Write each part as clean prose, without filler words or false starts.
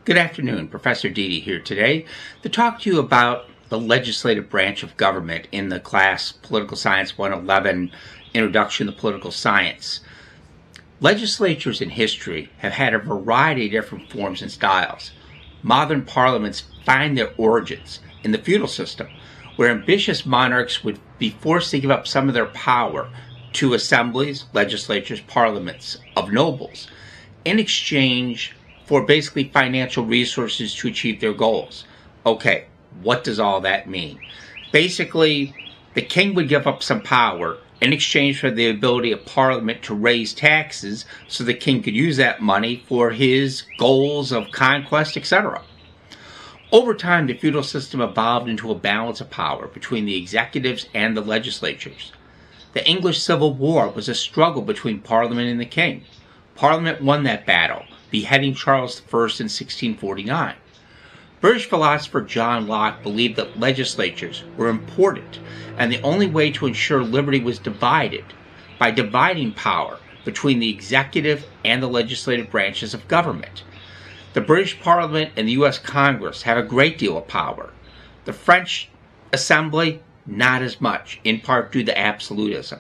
Good afternoon, Professor Dede here today to talk to you about the legislative branch of government in the class Political Science 111, Introduction to Political Science. Legislatures in history have had a variety of different forms and styles. Modern parliaments find their origins in the feudal system, where ambitious monarchs would be forced to give up some of their power to assemblies, legislatures, parliaments of nobles in exchange for basically financial resources to achieve their goals. Okay, what does all that mean? Basically, the king would give up some power in exchange for the ability of Parliament to raise taxes so the king could use that money for his goals of conquest, etc. Over time, the feudal system evolved into a balance of power between the executives and the legislatures. The English Civil War was a struggle between Parliament and the king. Parliament won that battle, beheading Charles I in 1649. British philosopher John Locke believed that legislatures were important, and the only way to ensure liberty was divided by dividing power between the executive and the legislative branches of government. The British Parliament and the U.S. Congress have a great deal of power. The French Assembly, not as much, in part due to absolutism.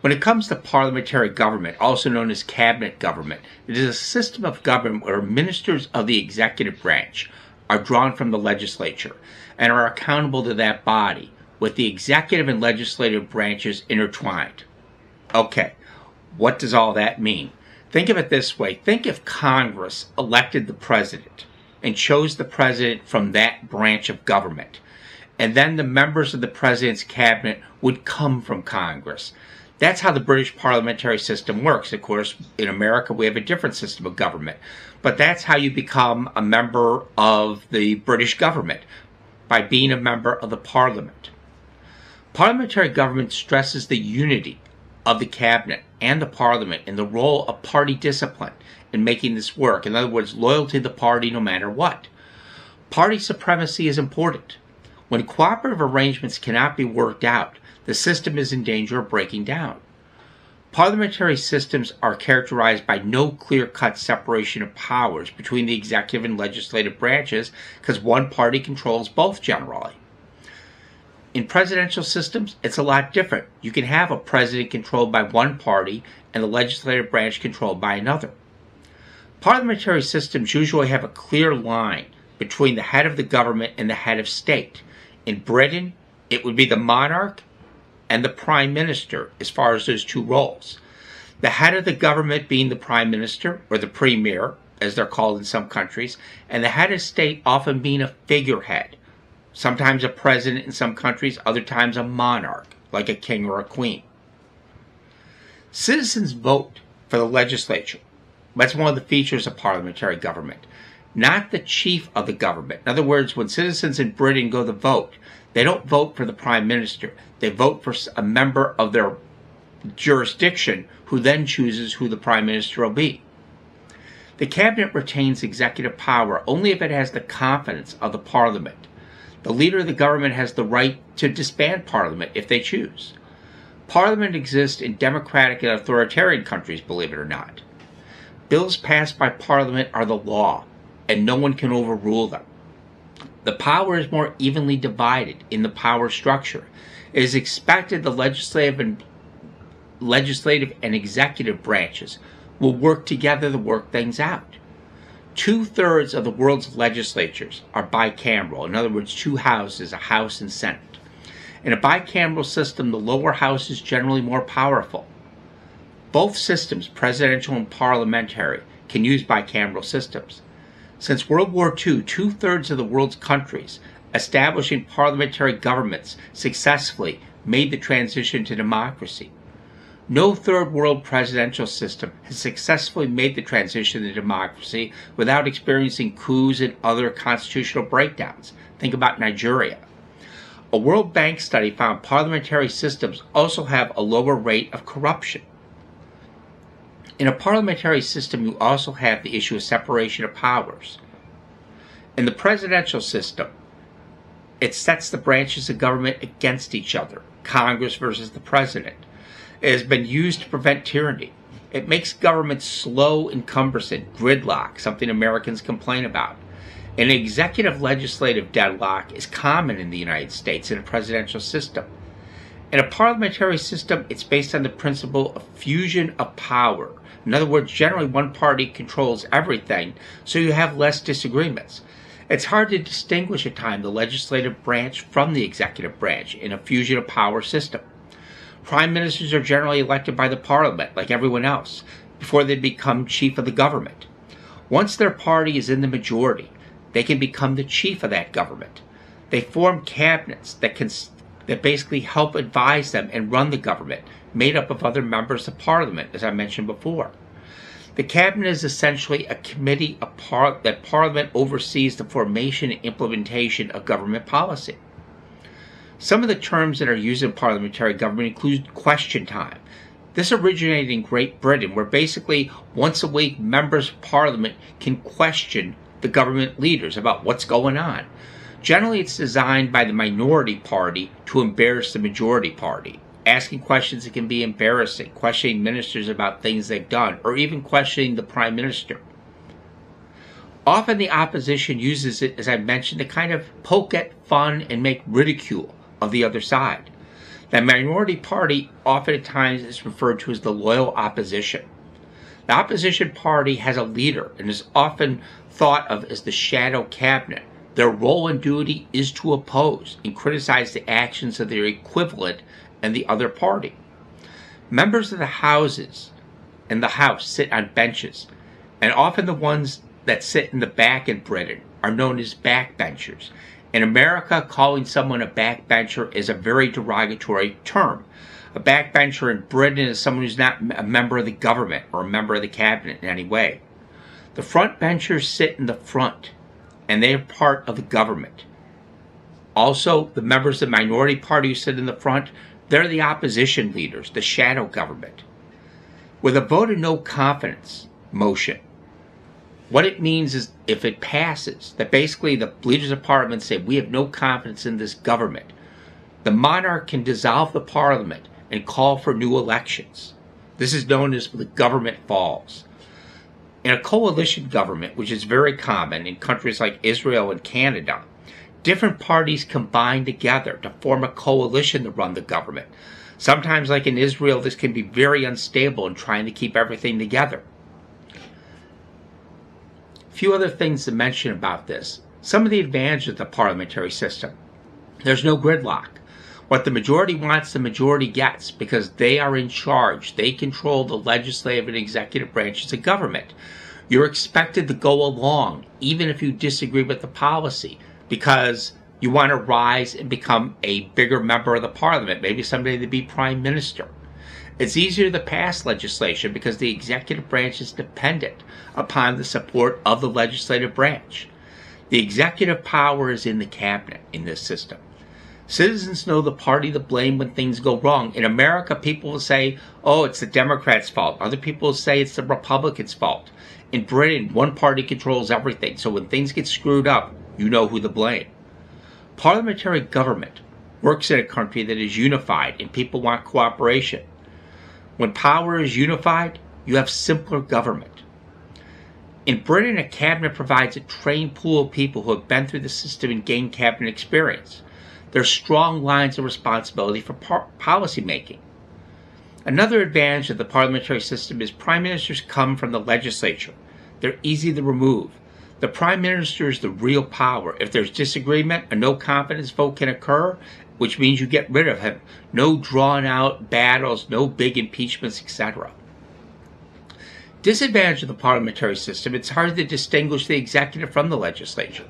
When it comes to parliamentary government, also known as cabinet government, it is a system of government where ministers of the executive branch are drawn from the legislature and are accountable to that body, with the executive and legislative branches intertwined. Okay, what does all that mean? Think of it this way. Think if Congress elected the president and chose the president from that branch of government, and then the members of the president's cabinet would come from Congress. That's how the British parliamentary system works. Of course, in America, we have a different system of government. But that's how you become a member of the British government, by being a member of the parliament. Parliamentary government stresses the unity of the cabinet and the parliament and the role of party discipline in making this work. In other words, loyalty to the party no matter what. Party supremacy is important. When cooperative arrangements cannot be worked out, the system is in danger of breaking down. Parliamentary systems are characterized by no clear-cut separation of powers between the executive and legislative branches because one party controls both generally. In presidential systems, it's a lot different. You can have a president controlled by one party and the legislative branch controlled by another. Parliamentary systems usually have a clear line between the head of the government and the head of state. In Britain, it would be the monarch and the prime minister as far as those two roles. The head of the government being the prime minister, or the premier, as they're called in some countries, and the head of state often being a figurehead, sometimes a president in some countries, other times a monarch, like a king or a queen. Citizens vote for the legislature. That's one of the features of parliamentary government, not the chief of the government. In other words, when citizens in Britain go to vote, they don't vote for the prime minister. They vote for a member of their jurisdiction who then chooses who the prime minister will be. The cabinet retains executive power only if it has the confidence of the parliament. The leader of the government has the right to disband parliament if they choose. Parliament exists in democratic and authoritarian countries, believe it or not. Bills passed by parliament are the law, and no one can overrule them. The power is more evenly divided in the power structure. It is expected the legislative and executive branches will work together to work things out. 2/3 of the world's legislatures are bicameral. In other words, two houses, a House and Senate. In a bicameral system, the lower house is generally more powerful. Both systems, presidential and parliamentary, can use bicameral systems. Since World War II, 2/3 of the world's countries establishing parliamentary governments successfully made the transition to democracy. No third world presidential system has successfully made the transition to democracy without experiencing coups and other constitutional breakdowns. Think about Nigeria. A World Bank study found parliamentary systems also have a lower rate of corruption. In a parliamentary system, you also have the issue of separation of powers. In the presidential system, it sets the branches of government against each other, Congress versus the president. It has been used to prevent tyranny. It makes government slow and cumbersome, gridlock, something Americans complain about. An executive-legislative deadlock is common in the United States in a presidential system. In a parliamentary system, it's based on the principle of fusion of power. In other words, generally one party controls everything, so you have less disagreements. It's hard to distinguish at times the legislative branch from the executive branch in a fusion of power system. Prime ministers are generally elected by the parliament, like everyone else, before they become chief of the government. Once their party is in the majority, they can become the chief of that government. They form cabinets that basically help advise them and run the government, made up of other members of parliament, as I mentioned before. The cabinet is essentially a committee that parliament oversees the formation and implementation of government policy. Some of the terms that are used in parliamentary government include question time. This originated in Great Britain, where basically once a week members of parliament can question the government leaders about what's going on. Generally, it's designed by the minority party to embarrass the majority party, asking questions that can be embarrassing, questioning ministers about things they've done, or even questioning the prime minister. Often the opposition uses it, as I mentioned, to kind of poke at fun and make ridicule of the other side. The minority party often at times is referred to as the loyal opposition. The opposition party has a leader and is often thought of as the shadow cabinet. Their role and duty is to oppose and criticize the actions of their equivalent and the other party. Members of the House sit on benches, and often the ones that sit in the back in Britain are known as backbenchers. In America, calling someone a backbencher is a very derogatory term. A backbencher in Britain is someone who's not a member of the government or a member of the cabinet in any way. The frontbenchers sit in the front, and they are part of the government. Also, the members of the minority party who sit in the front, they're the opposition leaders, the shadow government. With a vote of no confidence motion, what it means is if it passes, that basically the leaders of parliament say, we have no confidence in this government, the monarch can dissolve the parliament and call for new elections. This is known as the government falls. In a coalition government, which is very common in countries like Israel and Canada, different parties combine together to form a coalition to run the government. Sometimes, like in Israel, this can be very unstable in trying to keep everything together. A few other things to mention about this. Some of the advantages of the parliamentary system. There's no gridlock. What the majority wants, the majority gets, because they are in charge. They control the legislative and executive branches of government. You're expected to go along, even if you disagree with the policy, because you want to rise and become a bigger member of the parliament, maybe someday to be prime minister. It's easier to pass legislation because the executive branch is dependent upon the support of the legislative branch. The executive power is in the cabinet in this system. Citizens know the party to blame when things go wrong. In America, people will say, oh, it's the Democrats' fault. Other people will say it's the Republicans' fault. In Britain, one party controls everything, so when things get screwed up, you know who to blame. Parliamentary government works in a country that is unified and people want cooperation. When power is unified, you have simpler government. In Britain, a cabinet provides a trained pool of people who have been through the system and gained cabinet experience. There are strong lines of responsibility for policy making. Another advantage of the parliamentary system is prime ministers come from the legislature. They're easy to remove. The prime minister is the real power. If there's disagreement, a no confidence vote can occur, which means you get rid of him. No drawn out battles, no big impeachments, etc. Disadvantage of the parliamentary system, it's hard to distinguish the executive from the legislature.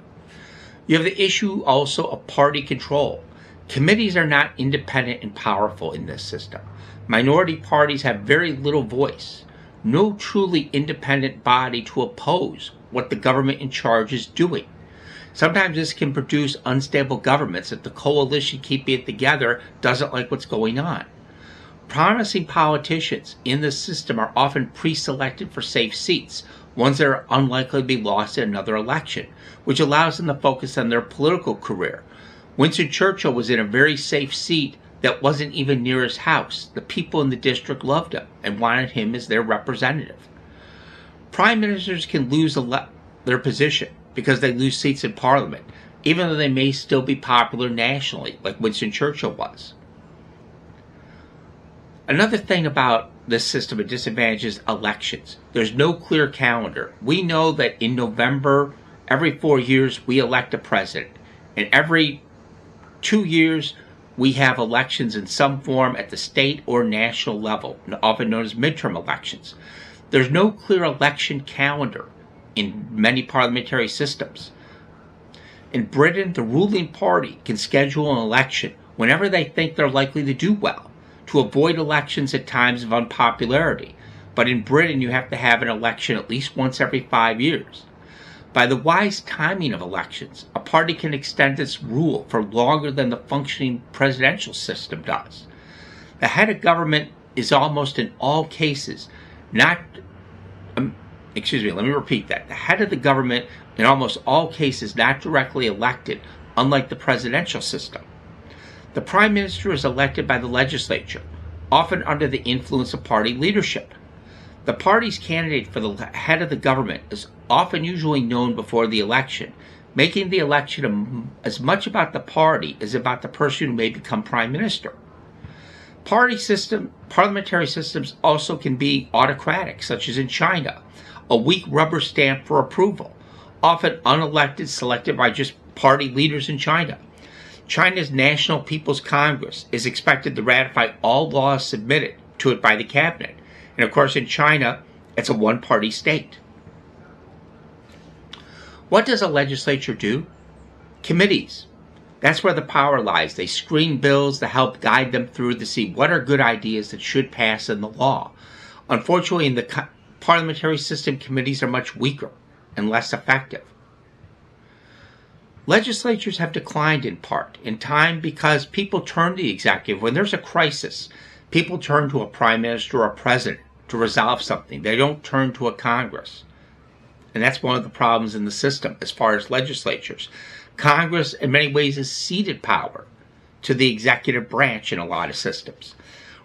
You have the issue also of party control. Committees are not independent and powerful in this system. Minority parties have very little voice. No truly independent body to oppose what the government in charge is doing. Sometimes this can produce unstable governments if the coalition keeping it together doesn't like what's going on. Promising politicians in this system are often pre-selected for safe seats, ones that are unlikely to be lost in another election, which allows them to focus on their political career. Winston Churchill was in a very safe seat that wasn't even near his house. The people in the district loved him and wanted him as their representative. Prime ministers can lose their position because they lose seats in parliament, even though they may still be popular nationally, like Winston Churchill was. Another thing about this system of disadvantages: elections. There's no clear calendar. We know that in November, every 4 years, we elect a president. And every 2 years, we have elections in some form at the state or national level, often known as midterm elections. There's no clear election calendar in many parliamentary systems. In Britain, the ruling party can schedule an election whenever they think they're likely to do well, to avoid elections at times of unpopularity. But in Britain, you have to have an election at least once every 5 years. By the wise timing of elections, a party can extend its rule for longer than the functioning presidential system does. The head of government is almost in all cases not, let me repeat that. The head of the government in almost all cases not directly elected, unlike the presidential system. The prime minister is elected by the legislature, often under the influence of party leadership. The party's candidate for the head of the government is often usually known before the election, making the election as much about the party as about the person who may become prime minister. Parliamentary systems also can be autocratic, such as in China, a weak rubber stamp for approval, often unelected, selected by just party leaders in China. China's National People's Congress is expected to ratify all laws submitted to it by the cabinet. And of course, in China, it's a one-party state. What does a legislature do? Committees. That's where the power lies. They screen bills to help guide them through to see what are good ideas that should pass in the law. Unfortunately, in the parliamentary system, committees are much weaker and less effective. Legislatures have declined in part in time because people turn to the executive. When there's a crisis, people turn to a prime minister or a president to resolve something. They don't turn to a Congress. And that's one of the problems in the system as far as legislatures. Congress, in many ways, has ceded power to the executive branch in a lot of systems.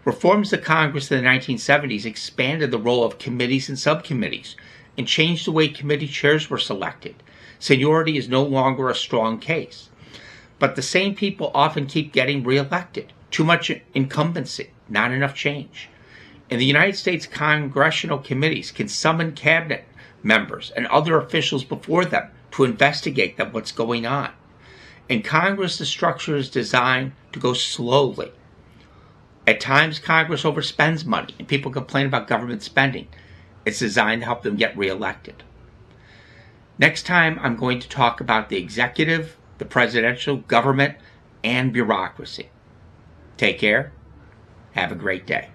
Reforms to Congress in the 1970s expanded the role of committees and subcommittees and changed the way committee chairs were selected. Seniority is no longer a strong case. But the same people often keep getting reelected. Too much incumbency, not enough change. In the United States, congressional committees can summon cabinet members and other officials before them to investigate what's going on. In Congress, the structure is designed to go slowly. At times, Congress overspends money, and people complain about government spending. It's designed to help them get reelected. Next time, I'm going to talk about the executive, the presidential government, and bureaucracy. Take care. Have a great day.